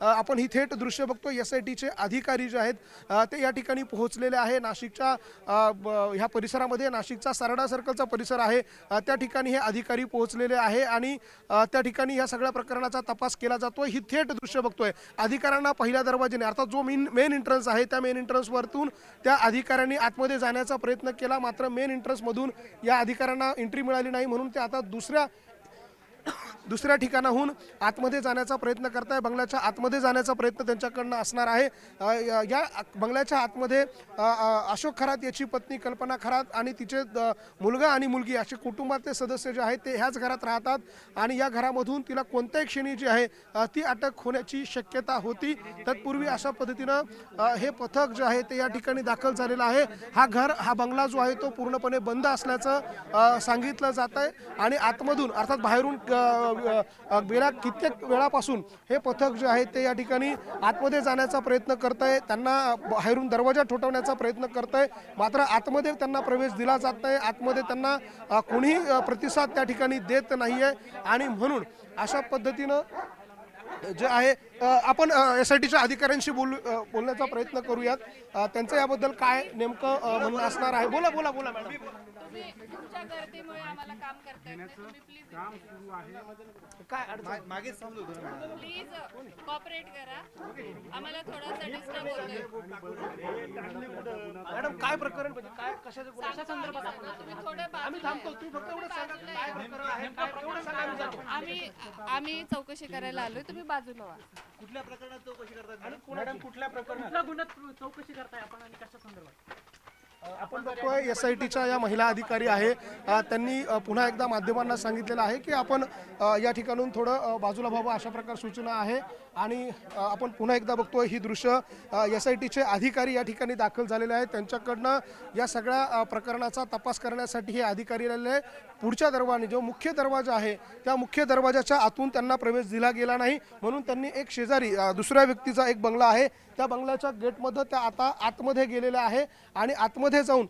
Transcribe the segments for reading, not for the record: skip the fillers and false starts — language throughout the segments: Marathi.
आपण ही थेट दृश्य बघतो। SITचे अधिकारी जे आहेत ते या ठिकाणी पोहोचलेले आहे। नाशिकच्या ह्या परिसरामध्ये नाशिकचा सारडा सर्कलचा परिसर आहे त्या ठिकाणी हे अधिकारी पोहोचलेले आहे आणि त्या ठिकाणी या सगळ्या प्रकरणाचा तपास केला जातोय। ही थेट दृश्य बघतोय। अधिकाऱ्यांना पहिल्या दरवाजाने अर्थात जो मेन एंट्रन्स आहे त्या मेन एंट्रन्स वरतून त्या अधिकाऱ्यांनी आतमध्ये जाण्याचा प्रयत्न केला, मात्र मेन एंट्रन्स मधून या अधिकाऱ्यांना एंट्री मिळाली नाही म्हणून ते आता दुसऱ्या ठिकाणाहून आतमध्ये जाण्याचा प्रयत्न करताय। बंगल्याच्या आतमध्ये जाण्याचा प्रयत्न त्यांच्याकडनं असणार आहे। या बंगल्याच्या आतमध्ये अशोक खरात याची पत्नी कल्पना खरात आणि तिचे मुलगा आणि मुलगी असे कुटुंबातले सदस्य जे आहेत ते ह्याच घरात राहतात आणि या घरामधून तिला कोणत्याही क्षणी जी आहे ती अटक होण्याची शक्यता होती। तत्पूर्वी अशा पद्धतीनं हे पथक जे आहे ते या ठिकाणी दाखल झालेलं आहे। हा बंगला जो आहे तो पूर्णपणे बंद असल्याचं सांगितलं जात आहे आणि आतमधून अर्थात बाहेरून गेल्या कित्येक वेळापासून हे पथक जे आहे ते या ठिकाणी आतमध्ये जाण्याचा प्रयत्न करत आहे। त्यांना बाहेरून दरवाजा ठोठावण्याचा प्रयत्न करत आहे, मात्र आतमध्ये त्यांना प्रवेश दिला जात नाही। आतमध्ये त्यांना कोणीही प्रतिसाद त्या ठिकाणी देत नाहीये आणि म्हणून अशा पद्धतीनं जे आहे आपण SITच्या अधिकाऱ्यांशी बोलण्याचा प्रयत्न करूयात। त्यांचं याबद्दल काय नेमकं म्हणणं असणार आहे। बोला बोला बोला मॅडम। तुमच्या गर्दीमुळे आम्हाला काम करता येत नाही, तुम्ही प्लीज काम सुरू आहे काय मागे समजू दे ना प्लीज कोऑपरेट करा, आम्हाला थोडासा डिस्टर्ब होतोय। मॅडम काय प्रकरण म्हणजे काय कशा संदर्भात तुम्ही थोडं आम्ही थांबतो, तुम्ही फक्त एवढं सांगा काय प्रकरण आहे, एवढं सांगा आम्ही जातो। आम्ही चौकशी करायला आलोय, तुम्ही बाजूला व्हा। कुठल्या प्रकरणात चौकशी करतात मॅडम कुठल्या प्रकरणात कुठल्या गुन्ह्यात चौकशी करताय आपण आणि कशा संदर्भात? आपण बघतोय SITच्या या महिला अधिकारी आहे त्यांनी पुन्हा एकदा माध्यमांना सांगितलेलं आहे की आपण या ठिकाणून थोडं बाजूला व्हावं अशा प्रकार सूचना आहे आणि आपण पुन्हा एकदा बघतोय ही दृश्य SITचे अधिकारी या ठिकाणी दाखल झालेले आहेत। त्यांच्याकडनं या सगळ्या प्रकरणाचा तपास करण्यासाठी हे अधिकारी आलेले पुढच्या दरवाजाने जो मुख्य दरवाजा आहे त्या मुख्य दरवाजाच्या आतून त्यांना प्रवेश दिला गेला नाही म्हणून त्यांनी एक शेजारी दुसऱ्या व्यक्तीचा एक बंगला आहे त्या बंगल्याच्या गेटमध्ये त्या आता आतमध्ये गेलेल्या आहे आणि आतमध्ये जाऊन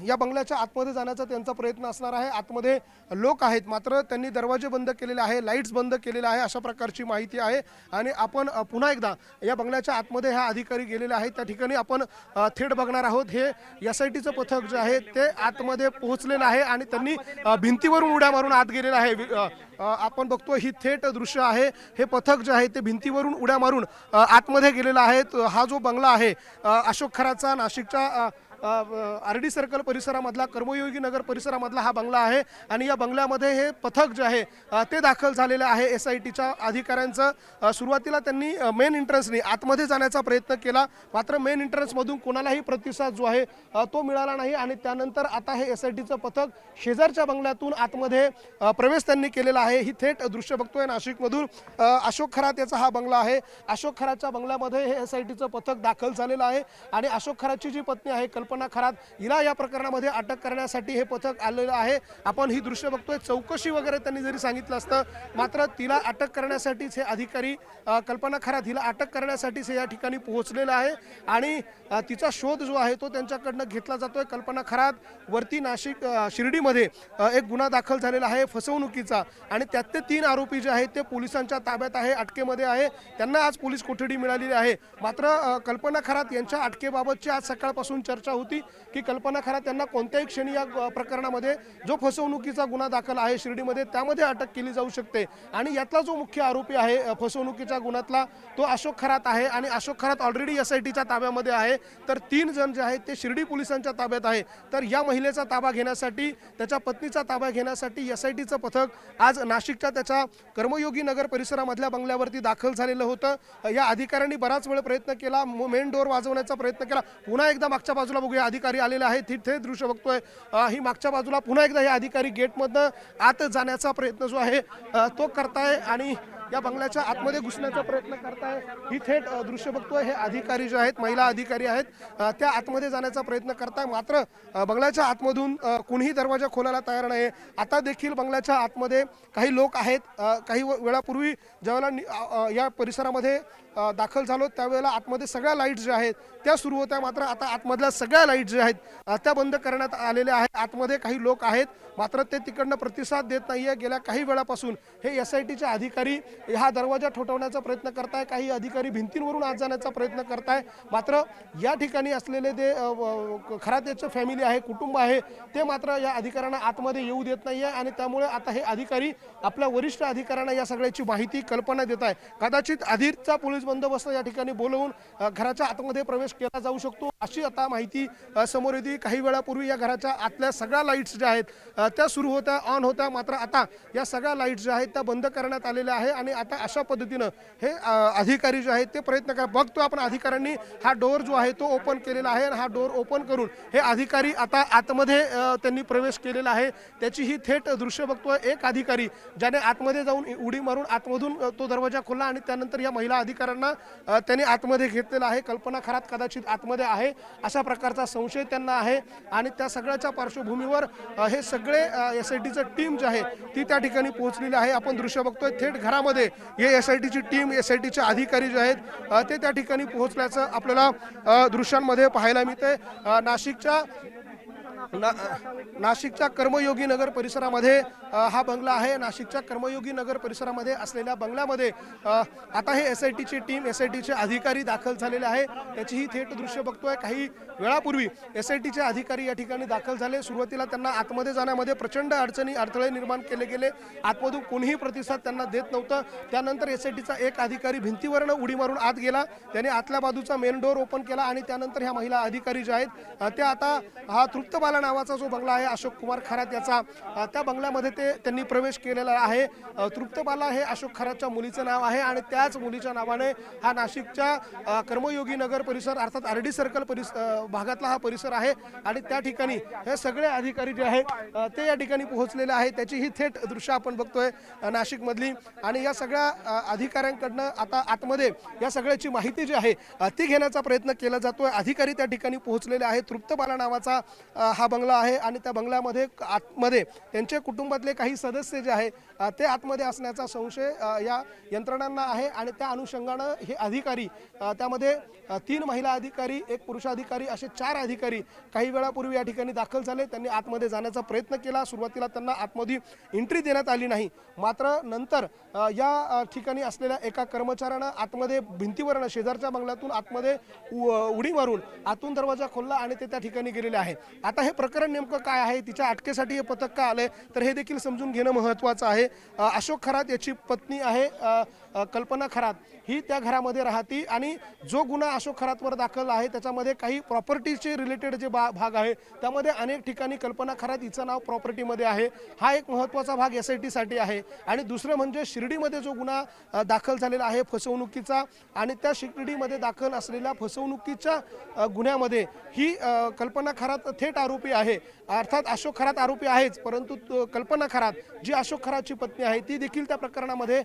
या बंगल्याच्या आतमध्ये जाण्याचा त्यांचा प्रयत्न असणार आहे। आतमध्ये लोक आहेत मात्र त्यांनी दरवाजे बंद केलेले आहे, लाईट्स बंद केलेले आहे अशा प्रकारची माहिती आहे आणि आपण पुन्हा एकदा या बंगल्याच्या आतमध्ये हा अधिकारी गेलेले आहेत त्या ठिकाणी आपण थेट बघणार आहोत। हे SITचं पथक जे आहे ते आतमध्ये पोहोचलेलं आहे आणि त्यांनी भिंतीवरून उड्या मारून आत गेलेलं आहे। आपण बघतो ही थेट दृश्य आहे। हे पथक जे आहे ते भिंतीवरून उड्या मारून आतमध्ये गेलेलं आहे। हा जो बंगला आहे अशोक खरातचा नाशिकच्या RD सर्कल परिसरामधला कर्मयोगी नगर परिसरामधला हा बंगला आहे आणि या बंगल्यामध्ये हे पथक जे आहे ते दाखल झालेले आहे SITच्या अधिकाऱ्यांचं। सुरुवातीला त्यांनी मेन एंट्रन्सने आतमध्ये जाण्याचा प्रयत्न केला मात्र मेन एंट्रन्समधून कोणालाही प्रतिसाद जो आहे तो मिळाला नाही आणि त्यानंतर आता हे SITचं पथक शेजारच्या बंगल्यातून आतमध्ये प्रवेश त्यांनी केलेला आहे। ही थेट दृश्य बघतोय नाशिकमधून अशोक खरात याचा हा बंगला आहे। अशोक खरातच्या बंगल्यामध्ये हे SITचं पथक दाखल झालेलं आहे आणि अशोक खरातची जी पत्नी आहे कल्पना खरात हिला या प्रकरणामध्ये अटक करण्यासाठी हे पथक आलेलं आहे। आपण ही दृश्य बघतोय, चौकशी वगैरे त्यांनी जरी सांगितलं असतं मात्र तिला अटक करण्यासाठीच हे अधिकारी कल्पना खरात हिला अटक करण्यासाठीच हे या ठिकाणी पोहोचलेलं आहे आणि तिचा शोध जो आहे तो त्यांच्याकडनं घेतला जातोय। कल्पना खरात वरती नाशिक शिर्डीमध्ये एक गुन्हा दाखल झालेला आहे फसवणुकीचा आणि त्यातले 3 आरोपी जे आहेत ते पोलिसांच्या ताब्यात आहे, अटकेमध्ये आहे। त्यांना आज पोलीस कोठडी मिळालेली आहे मात्र कल्पना खरात यांच्या अटकेबाबतची आज सकाळपासून चर्चा होती की कल्पना खरात यांना कोणत्याही क्षणी या प्रकरणामध्ये जो फसवणुकीचा गुन्हा दाखल आहे शिर्डीमध्ये त्यामध्ये अटक केली जाऊ शकते आणि यातला जो मुख्य आरोपी आहे फसवणुकीच्या गुन्ह्यातला तो अशोक खरात आहे आणि अशोक खरात ऑलरेडी SITच्या ताब्यामध्ये आहे। तर 3 जण जे आहेत ते शिर्डी पोलिसांच्या ताब्यात आहे। तर या महिलेचा ताबा घेण्यासाठी त्याच्या पत्नीचा ताबा घेण्यासाठी SITचं पथक आज नाशिकच्या त्याच्या कर्मयोगी नगर परिसरामधल्या बंगल्यावरती दाखल झालेलं होतं। या अधिकाऱ्यांनी बराच वेळ प्रयत्न केला, मेन डोर वाजवण्याचा प्रयत्न केला। पुन्हा एकदा मागच्या बाजूला बघूया अधिकारी आलेले आहेत, तिथे दृश्य बघतोय ही मागच्या बाजूला पुन्हा एकदा हे अधिकारी गेटमधनं आत जाण्याचा प्रयत्न जो आहे तो करताय आणि या बंगल्याच्या आतमध्ये घुसण्याचा प्रयत्न करताय। ही थेट दृश्य बघतोय, हे अधिकारी जे आहेत महिला अधिकारी आहेत त्या आतमध्ये जाण्याचा प्रयत्न करताय मात्र बंगल्याच्या आतमधून कोणीही दरवाजा खोलायला तयार नाही। आता देखील बंगल्याच्या आतमध्ये काही लोक आहेत। काही वेळापूर्वी ज्यावेळेला या परिसरामध्ये दाखल झालो त्यावेळेला आतमध्ये सगळ्या लाईट्स ज्या आहेत त्या सुरू होत्या मात्र आता आतमधल्या सगळ्या लाईट ज्या आहेत त्या बंद करण्यात आलेल्या आहेत। आतमध्ये काही लोक आहेत मात्र ते तिकडनं प्रतिसाद देत नाहीये। गेल्या काही वेळापासून हे SITचे अधिकारी हा दरवाजा ठोठवण्याचा प्रयत्न करताय, काही अधिकारी भिंतींवरून आत जाण्याचा प्रयत्न करताय. मात्र या ठिकाणी असलेले जे खरातेचं फॅमिली आहे, कुटुंब आहे, ते मात्र या अधिकाऱ्यांना आतमध्ये येऊ देत नाही आहे आणि त्यामुळे आता हे अधिकारी आपल्या वरिष्ठ अधिकाऱ्यांना या सगळ्याची माहिती कल्पना देत आहे. कदाचित अधिकचा पोलीस बंदोबस्त या ठिकाणी बोलवून घराच्या आतमध्ये प्रवेश केला जाऊ शकतो अशी आता माहिती समोर येते. काही वेळापूर्वी या घराच्या आतल्या सगळ्या लाईट्स ज्या आहेत त्या सुरू होत्या, ऑन होत्या, मात्र आता या सगळ्या लाईट्स ज्या आहेत त्या बंद करण्यात आलेल्या आहे आणि आता अशा पद्धतीनं हे अधिकारी जे आहेत ते प्रयत्न कर बघतो आपण. अधिकाऱ्यांनी हा डोअर जो आहे तो ओपन केलेला आहे आणि हा डोअर ओपन करून हे अधिकारी आता आतमध्ये त्यांनी प्रवेश केलेला आहे. त्याची ही थेट दृश्य बघतोय. एक अधिकारी ज्याने आतमध्ये जाऊन उडी मारून आतमधून तो दरवाजा खोलला आणि त्यानंतर या महिला अधिकाऱ्यांना त्यांनी आतमध्ये घेतलेला आहे. कल्पना खरात कदाचित आतमध्ये आहे अशा प्रकारचा संशय त्यांना आहे आणि त्या सगळ्याच्या पार्श्वभूमीवर हे सगळे SITचं टीम जी आहे ती त्या ठिकाणी पोहोचलेली आहे. आपण दृश्य बघतोय थेट घरामध्ये हे SITची टीम, SITचे अधिकारी जे आहेत ते त्या ठिकाणी पोहोचल्याचं आपल्याला दृश्यांमध्ये पाहायला मिळते. नाशिकच्या कर्मयोगी नगर परिसरामध्ये हा बंगला आहे. नाशिकच्या कर्मयोगी नगर परिसरामध्ये असलेल्या बंगल्यामध्ये आता हे SITची टीम, SITचे अधिकारी दाखल झालेले आहे. त्याची ही थेट दृश्य बघतोय. काही वेळापूर्वी SITचे अधिकारी या ठिकाणी दाखल झाले. सुरुवातीला त्यांना आतमध्ये जाण्यामध्ये प्रचंड अडथळे निर्माण केले गेले. आतमधून कोणीही प्रतिसाद त्यांना देत नव्हतं. त्यानंतर SITचा एक अधिकारी भिंतीवरनं उडी मारून आत गेला. त्याने आतल्या बाजूचा मेन डोअर ओपन केला आणि त्यानंतर ह्या महिला अधिकारी ज्या आहेत त्या आता हा तृप्तबाला नावाचा जो बंगला आहे अशोक कुमार खरात याचा, त्या बंगल्यामध्ये त्यांनी प्रवेश केलेला आहे. तृप्तबाला हे अशोक खरातच्या मुलीचं नाव आहे आणि त्याच मुलीच्या नावाने हा नाशिकच्या कर्मयोगी नगर परिसर अर्थात RD सर्कल भागातला हा परिसर आहे आणि त्या ठिकाणी हे सगळे अधिकारी जे आहेत ते या ठिकाणी पोहोचलेले आहेत. त्याची ही थेट दृश्य आपण बघतोय नाशिकमधली आणि या सगळ्या अधिकाऱ्यांकडनं आता आतमध्ये या सगळ्याची माहिती जी आहे ती घेण्याचा प्रयत्न केला जातोय. अधिकारी त्या ठिकाणी पोहोचलेले आहेत. तृप्तबाला नावाचा हा बंगला आहे आणि त्या बंगल्यामध्ये आतमध्ये त्यांचे कुटुंबातले काही सदस्य जे आहे ते आतमध्ये असण्याचा संशय या यंत्रणांना आहे आणि त्या अनुषंगानं हे अधिकारी त्यामध्ये 3 महिला अधिकारी, 1 पुरुष अधिकारी असे 4 अधिकारी काही वेळापूर्वी या ठिकाणी दाखल झाले. त्यांनी आतमध्ये जाण्याचा प्रयत्न केला. सुरुवातीला त्यांना आतमध्ये एंट्री देण्यात आली नाही. मात्र नंतर या ठिकाणी असलेल्या एका कर्मचाऱ्यानं आतमध्ये भिंतीवरनं शेजारच्या बंगल्यातून आतमध्ये उडी मारून आतून दरवाजा खोलला आणि ते त्या ठिकाणी गेलेले आहे. आता हे प्रकरण नेमकं काय आहे, तिच्या अटकेसाठी हे पथक का आलंय तर हे देखील समजून घेणं महत्त्वाचं आहे. अशोक खरात याची पत्नी आहे कल्पना खरात, ही त्या घरामध्ये राहती आणि जो गुन्हा अशोक खरातवर दाखल आहे त्याच्यामध्ये काही प्रॉपर्टीचे रिलेटेड जे भाग आहे त्यामध्ये अनेक ठिकाणी कल्पना खरात हिचं नाव प्रॉपर्टीमध्ये आहे. हा एक महत्त्वाचा भाग SITसाठी आहे. आणि दुसरं म्हणजे शिर्डीमध्ये जो गुन्हा दाखल झालेला आहे फसवणुकीचा आणि त्या शिर्डीमध्ये दाखल असलेल्या फसवणुकीच्या गुन्ह्यामध्ये ही कल्पना खरात थेट आरोपी आहे. अर्थात अशोक खरात आरोपी आहेच, परंतु कल्पना खरात जी अशोक खरातची पत्नी आहे ती देखील त्या प्रकरणामध्ये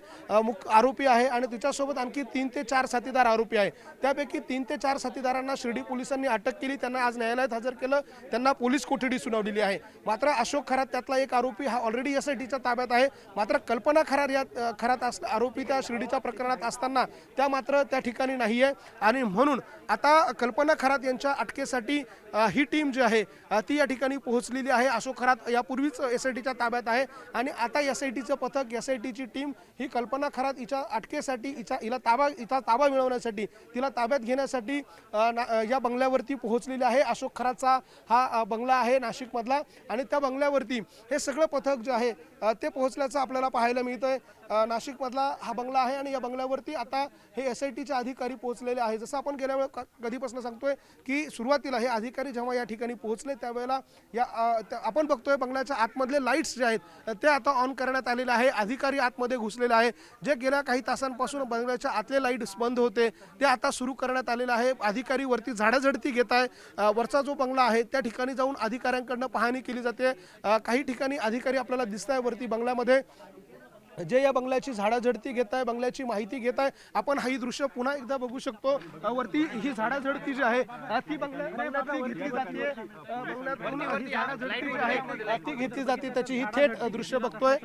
आरोपी आहे आणि तिच्यासोबत आणखी 3 ते 4 साथीदार आरोपी आहे. त्यापैकी 3 ते 4 साथीदारांना शिर्डी पोलिसांनी अटक केली. त्यांना आज न्यायालयात हजर केलं. त्यांना पोलीस कोठडी सुनावलेली आहे. मात्र अशोक खरात त्यातला एक आरोपी हा ऑलरेडी SITच्या ताब्यात आहे. मात्र कल्पना खरात या खरात आरोपी त्या शिर्डीच्या प्रकरणात असताना त्या मात्र त्या ठिकाणी नाही आहे आणि म्हणून आता कल्पना खरात यांच्या अटकेसाठी ही टीम जी आहे ती या ठिकाणी पोहोचलेली आहे. अशोक खरात यापूर्वीच SITच्या ताब्यात आहे आणि आता SITचं पथक, SITची टीम ही कल्पना खरात हिच्या अटकेसाठी हिला ताबा मिळवण्यासाठी, तिला ताब्यात घेण्यासाठी या बंगल्यावरती पोहोचलेली आहे. अशोक खरातचा हा बंगला आहे नाशिकमधला आणि त्या बंगल्यावरती हे सगळं पथक जे आहे ते पोहोचल्याचं आपल्याला पाहायला मिळतंय. नाशिकमधला हा बंगला आहे आणि या बंगल्यावरती आता हे SITचे अधिकारी पोहोचलेले आहे. जसं आपण गेल्या वेळेला कधीपासून सांगतोय की सुरुवातीला हे अधिकारी जेव्हा या ठिकाणी पोहोचले त्यावेळेला आपण बघतोय बंगल्याच्या आतमधले लाईट्स जे आहेत ते आता ऑन करण्यात आलेले आहे. अधिकारी आतमध्ये घुसलेले आहे. जे गेल्या काही तासांपासून बंगल्याच्या आतले लाईट्स बंद होते ते आता सुरू करण्यात आलेले आहे. अधिकारी वरती झाडाझडती घेत आहे. वरचा जो बंगला आहे त्या ठिकाणी जाऊन अधिकाऱ्यांकडनं पाहणी केली जाते. काही ठिकाणी अधिकारी आपल्याला दिसत आहे वरती बंगल्यामध्ये जे या बंगल्याची झाडाझडती घेत आहे, बंगल्याची माहिती घेत आहे. आपण ही दृश्य पुन्हा एकदा बघू शकतो. वरती ही झाडाझडती जी आहे ती बंगल्यात घेतली जाते. बंगल्यातून ही झाडाझडती जी आहे ती घेतली जाते. त्याची ही थेट दृश्य बघतोय.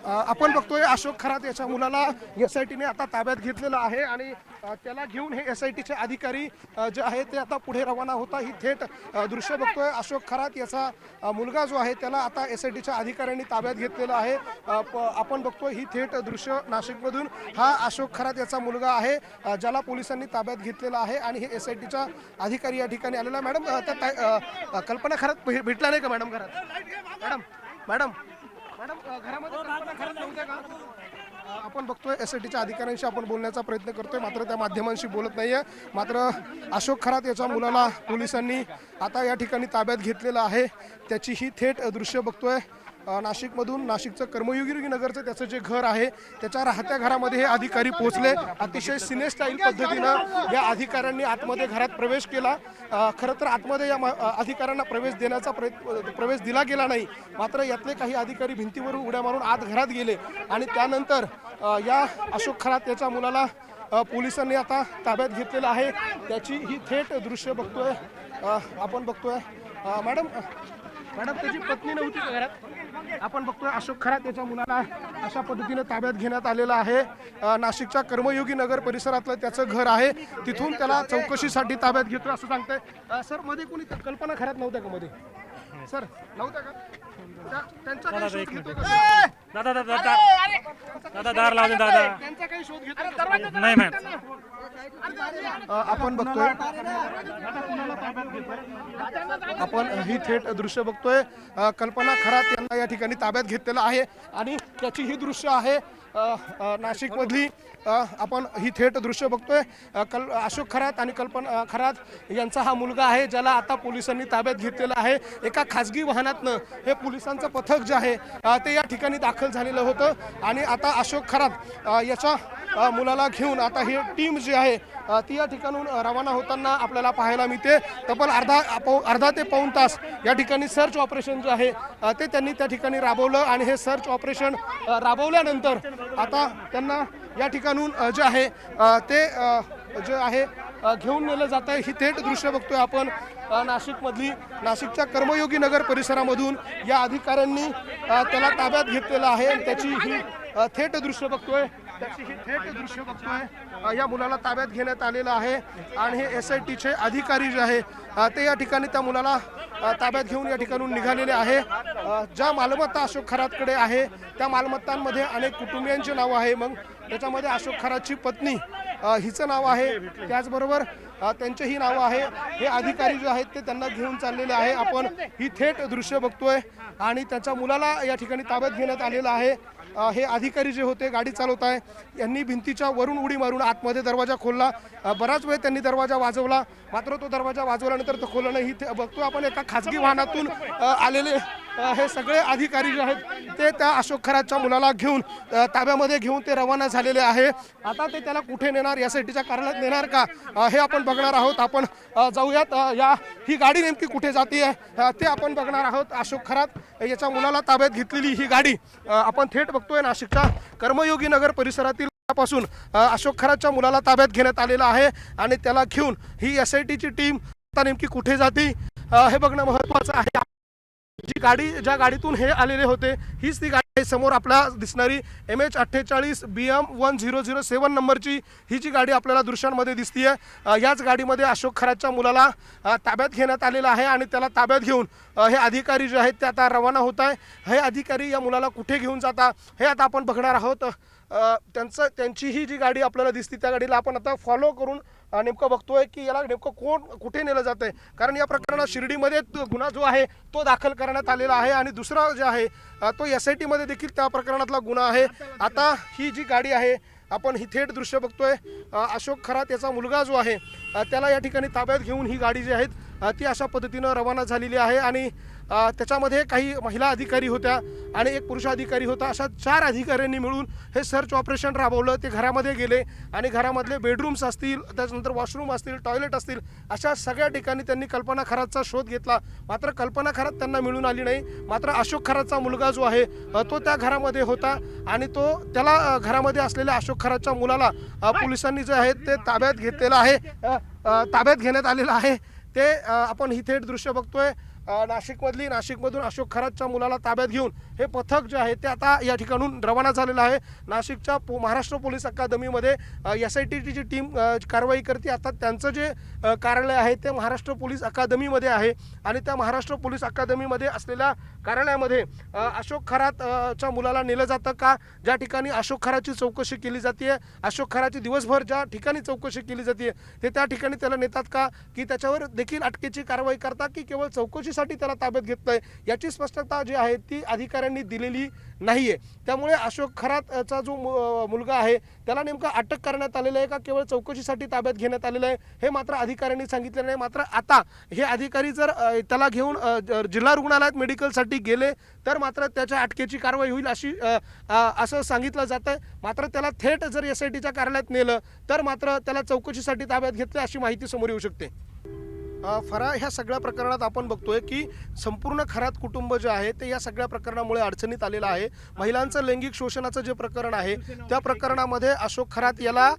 आपण बघतोय अशोक खरात याच्या मुलाला SITने आता ताब्यात घेतलेलं आहे आणि त्याला घेऊन हे SITचे अधिकारी जे आहे ते आता पुढे रवाना होता. ही थेट दृश्य बघतोय. अशोक खरात याचा मुलगा जो आहे त्याला आता SITच्या अधिकाऱ्यांनी ताब्यात घेतलेला आहे. आपण बघतोय ही थेट दृश्य नाशिकमधून. हा अशोक खरात याचा मुलगा आहे ज्याला पोलिसांनी ताब्यात घेतलेला आहे आणि हे SITचा अधिकारी या ठिकाणी आलेला. मॅडम त्या कल्पना खरात भेटला नाही का मॅडम घरात? मॅडम घरामध्ये कल्पना खरात नव्हत्या का? आपण बघतोय SITच्या अधिकाऱ्यांशी आपण बोलण्याचा प्रयत्न करतोय मात्र त्या माध्यमांशी बोलत नाहीये. मात्र अशोक खरात याच्या मुलाला पोलिसांनी आता या ठिकाणी ताब्यात घेतलेलं आहे. त्याची ही थेट दृश्य बघतोय नाशिकमधून. नाशिकचं कर्मयोगी नगरचं त्याचं जे घर आहे त्याच्या राहत्या घरामध्ये हे अधिकारी पोहोचले. अतिशय सिने स्टाईल पद्धतीनं या अधिकाऱ्यांनी आतमध्ये घरात प्रवेश केला. खरं तर आतमध्ये या अधिकाऱ्यांना प्रवेश दिला गेला नाही. मात्र यातले काही अधिकारी भिंतीवरून उड्या मारून आत घरात गेले आणि त्यानंतर या अशोक खरात याच्या मुलाला पोलिसांनी आता ताब्यात घेतलेलं आहे. त्याची ही थेट दृश्य बघतोय आपण बघतोय. मॅडम त्याची पत्नी नव्हती का घरात? आपण बघतोय अशोक खरात याच्या मुलाला अशा पद्धतीने ताब्यात घेण्यात आलेलं आहे. नाशिकच्या कर्मयोगी नगर परिसरातलं त्याचं घर आहे. तिथून त्याला चौकशीसाठी ताब्यात घेतोय असं सांगतंय. सर मध्ये कोणी कल्पना खरात नव्हत्या का मध्ये? सर नव्हत्या का? त्यांचा काही शोध घेतोय का? दादा दार लावून दादा त्यांचा काही शोध घेतोय? नाही मॅम. आपण बघतोय आपण ही थेट दृश्य बघतोय. कल्पना खरात यांना या ठिकाणी ताब्यात घेतलेलं आहे आणि त्याची ही दृश्य आहे नाशिकमधली. आपण ही थेट दृश्य बघतोय. अशोक खरात आणि कल्पना खरात यांचा हा मुलगा आहे ज्याला आता पोलिसांनी ताब्यात घेतलेला आहे. एका खाजगी वाहनातनं हे पोलिसांचं पथक जे आहे ते या ठिकाणी दाखल झालेलं होतं आणि आता अशोक खरात याच्या मुलाला घेऊन आता ही टीम जी आहे ती या ठिकाणून रवाना होताना आपल्याला पाहायला मिळते. तब्बल अर्धा ते पाऊण तास या ठिकाणी सर्च ऑपरेशन जे आहे ते त्यांनी त्या ठिकाणी राबवलं आणि हे सर्च ऑपरेशन राबवल्यानंतर आता त्यांना या ठिकाणून जे आहे ते जे आहे घेऊन नेलं जात आहे. ही थेट दृश्य बघतोय आपण नाशिकमधली. नाशिकच्या कर्मयोगी नगर परिसरामधून या अधिकाऱ्यांनी त्याला ताब्यात घेतलेलं आहे आणि त्याची ही थेट दृश्य बघतोय. या मुलाला ताब्यात घेण्यात आलेलं आहे आणि हे SITचे अधिकारी जे आहे ते या ठिकाणी त्या मुलाला ताब्यात घेऊन या ठिकाणून निघालेले आहे. ज्या मालमत्ता अशोक खरातकडे आहे त्या मालमत्तांमध्ये अनेक कुटुंबियांचे नाव आहे. मग त्याच्यामध्ये अशोक खरातची पत्नी हिचं नाव आहे. त्याचबरोबर त्यांचेही नाव आहे. हे अधिकारी जे आहेत ते त्यांना घेऊन चाललेले आहे. आपण ही थेट दृश्य बघतोय आणि त्याच्या मुलाला या ठिकाणी ताब्यात घेण्यात आलेलं आहे. हे अधिकारी जे होते गाडी चालवत आहे यांनी भिंतीच्या वरून उडी मारून आतमध्ये दरवाजा खोलला. बराच वेळ त्यांनी दरवाजा वाजवला मात्र तो दरवाजा वाजवल्यानंतर तो खोलला नाही. बघतो आपण एका खाजगी वाहनातून आलेले हे सगळे अधिकारी जे आहेत ते त्या अशोक खरातच्या मुलाला घेऊन ताब्यामध्ये घेऊन ते रवाना झालेले आहे. आता ते त्याला कुठे नेणार SITच्या कार्यालयात नेणार का हे आपण बघणार आहोत. आपण जाऊयात ही गाडी नेमकी कुठे जाते ते आपण बघणार आहोत. अशोक खरात याच्या मुलाला ताब्यात घेतलेली ही गाडी आपण थेट बघतोय नाशिकच्या कर्मयोगी नगर परिसरातील पासून अशोक खरातच्या मुलाला ताब्यात घेण्यात आलेला आहे आणि त्याला घेऊन ही SITची टीम आता नेमकी कुठे जाते हे बघणं महत्त्वाचं आहे. ज्या गाडीतून हे आलेले होते हीच ती गाडी आहे. समोर आपल्याला दिसणारी MH48 BM 1007 नंबरची ही जी गाडी आपल्याला दृश्यांमध्ये दिसतीये. याच गाडीमध्ये अशोक खरातच्या मुलाला ताब्यात घेण्यात आलेलं आहे आणि त्याला ताब्यात घेऊन हे अधिकारी जे आहेत ते आता रवाना होत आहे. हे अधिकारी या मुलाला कुठे घेऊन जाता हे आता आपण बघणार आहोत. त्यांची ही जी गाडी आपल्याला दिसते त्या गाडीला आपण आता फॉलो करून नेमकं बघतोय की याला नेमकं कोण कुठे नेलं जात आहे. कारण या प्रकरणात शिर्डीमध्ये गुन्हा जो आहे तो दाखल करण्यात आलेला आहे आणि दुसरा जे आहे तो SITमध्ये देखील त्या प्रकरणातला गुन्हा आहे. आता ही जी गाडी आहे आपण ही थेट दृश्य बघतोय. अशोक खरात याचा मुलगा जो आहे त्याला या ठिकाणी ताब्यात घेऊन ही गाडी जी आहेत ती अशा पद्धतीनं रवाना झालेली आहे आणि त्याच्यामध्ये काही महिला अधिकारी होत्या आणि एक पुरुष अधिकारी होता. अशा 4 अधिकाऱ्यांनी मिळून हे सर्च ऑपरेशन राबवलं. ते घरामध्ये गेले आणि घरामधले बेडरूम्स असतील त्याच्यानंतर वॉशरूम असतील टॉयलेट असतील अशा सगळ्या ठिकाणी त्यांनी कल्पना खरातचा शोध घेतला. मात्र कल्पना खरात त्यांना मिळून आली नाही. मात्र अशोक खरातचा मुलगा जो आहे तो त्या घरामध्ये होता आणि त्याला घरामध्ये असलेल्या अशोक खरातच्या मुलाला पोलिसांनी जे आहे ते ताब्यात घेतलेलं आहे. ताब्यात घेण्यात आलेलं आहे. ते आपण ही थेट दृश्य बघतोय. नाशिकमधून अशोक खरातच्या मुलाला ताब्यात घेऊन हे पथक जे आहे ते आता या ठिकाणून रवाना झालेलं आहे. नाशिकच्या महाराष्ट्र पोलीस अकादमीमध्ये SITची जी टीम कारवाई करते. आता त्यांचं जे कार्यालय आहे ते महाराष्ट्र पोलीस अकादमीमध्ये आहे आणि त्या महाराष्ट्र पोलीस अकादमीमध्ये असलेल्या कार्यालयामध्ये अशोक खरातच्या मुलाला नेलं जातं का, ज्या ठिकाणी अशोक खरातची चौकशी केली जाते, अशोक खरातची दिवसभर ज्या ठिकाणी चौकशी केली जाते ते त्या ठिकाणी त्याला नेतात का, की त्याच्यावर देखील अटकेची कारवाई करतात, की केवळ चौकशीसाठी त्याला ताब्यात घेतलंय, याची स्पष्टता जी आहे ती अधिकाऱ्यांनी दिलेली नाहीये. त्यामुळे अशोक खरातचा जो मुलगा आहे त्याला नेमकं अटक करण्यात आलेलं आहे का केवळ चौकशीसाठी ताब्यात घेण्यात आलेलं आहे हे मात्र अधिकाऱ्यांनी सांगितलं नाही. मात्र आता हे अधिकारी जर त्याला घेऊन जिल्हा रुग्णालयात मेडिकलसाठी गेले तर मात्र त्याच्या अटकेची कारवाई होईल असं सांगितलं जातं. मात्र त्याला थेट जर SITच्या कार्यालयात नेलं तर मात्र त्याला चौकशीसाठी ताब्यात घेतलं अशी माहिती समोर येऊ शकते. फरार ह्या सगळ्या प्रकरणात आपण बघतोय की संपूर्ण खरात कुटुंब जे आहे ते या सगळ्या प्रकरणामुळे अडचणीत आलेलं आहे. महिलांचं लैंगिक शोषणाचं जे प्रकरण आहे त्या प्रकरणामध्ये अशोक खरात याला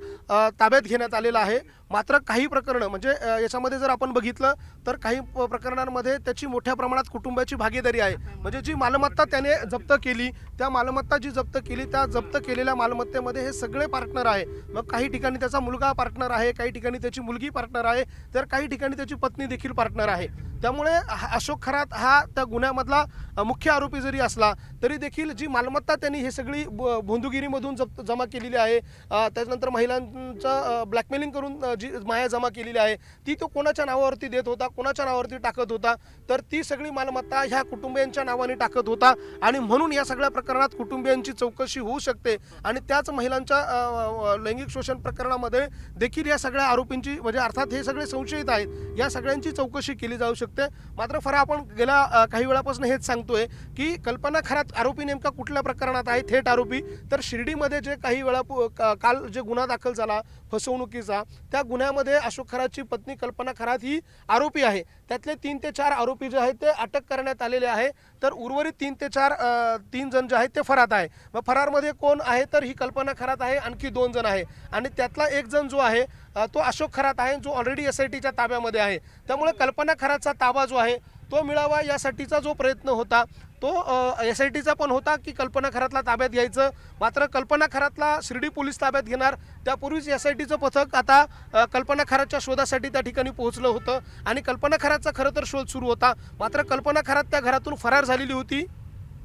ताब्यात घेण्यात आलेलं आहे. मात्र काही प्रकरणं म्हणजे याच्यामध्ये जर आपण बघितलं तर काही प्रकरणांमध्ये त्याची मोठ्या प्रमाणात कुटुंबाची भागीदारी आहे. म्हणजे जी मालमत्ता त्याने जप्त केली त्या मालमत्ता जी जप्त केली त्या जप्त केलेल्या मालमत्तेमध्ये हे सगळे पार्टनर आहे. मग काही ठिकाणी त्याचा मुलगा पार्टनर आहे, काही ठिकाणी त्याची मुलगी पार्टनर आहे, तर काही ठिकाणी त्याची पत्नी देखील पार्टनर आहे. त्यामुळे अशोक खरात हा त्या गुन्ह्यामधला मुख्य आरोपी जरी असला तरी देखील जी मालमत्ता त्यांनी हे सगळी भोंदुगिरीमधून जमा केलेली आहे, त्याच्यानंतर महिलांचं ब्लॅकमेलिंग करून जी माया जमा केलेली आहे ती तो कोणाच्या नावावरती देत होता, कोणाच्या नावावरती टाकत होता, तर ती सगळी मालमत्ता ह्या कुटुंबियांच्या नावाने टाकत होता. आणि म्हणून या सगळ्या प्रकरणात कुटुंबियांची चौकशी होऊ शकते आणि त्याच महिलांच्या लैंगिक शोषण प्रकरणामध्ये देखील या सगळ्या आरोपींची म्हणजे अर्थात हे सगळे संशयित आहेत या सगळ्यांची चौकशी केली जाऊ शकते. मात्र फरा आपण गेल्या काही वेळापासून हेच सांगतोय की कल्पना खरात आरोपी नेमका कुठल्या प्रकरणात आहे, थेट आरोपी तर शिर्डीमध्ये जे काही वेळा काल जे गुन्हा दाखल झाला फसवणुकीचा त्या गुन्ह्यामध्ये अशोक खरातची पत्नी कल्पना खरात ही आरोपी आहे. त्यातले 3 ते 4 आरोपी जे आहेत ते अटक करण्यात आलेले आहे, तर उर्वरित 3 ते 4 जण जे आहेत ते फरार आहे. मग फरारमध्ये कोण आहे तर ही कल्पना खरात आहे, आणखी 2 जण आहे आणि त्यातला एक जण जो आहे तो अशोक खरात आहे जो ऑलरेडी SITच्या ताब्यामध्ये आहे. त्यामुळे कल्पना खरातचा ताबा जो आहे तो मिळावा यासाठीचा जो प्रयत्न होता तो SITचा पण होता की कल्पना खरातला ताब्यात घ्यायचं. मात्र कल्पना खरातला शिर्डी पोलीस ताब्यात घेणार त्यापूर्वीच SITचं पथक आता कल्पना खरातच्या शोधासाठी त्या ठिकाणी पोहोचलं होतं आणि कल्पना खरातचा खरं तर शोध सुरू होता. मात्र कल्पना खरात त्या घरातून फरार झालेली होती.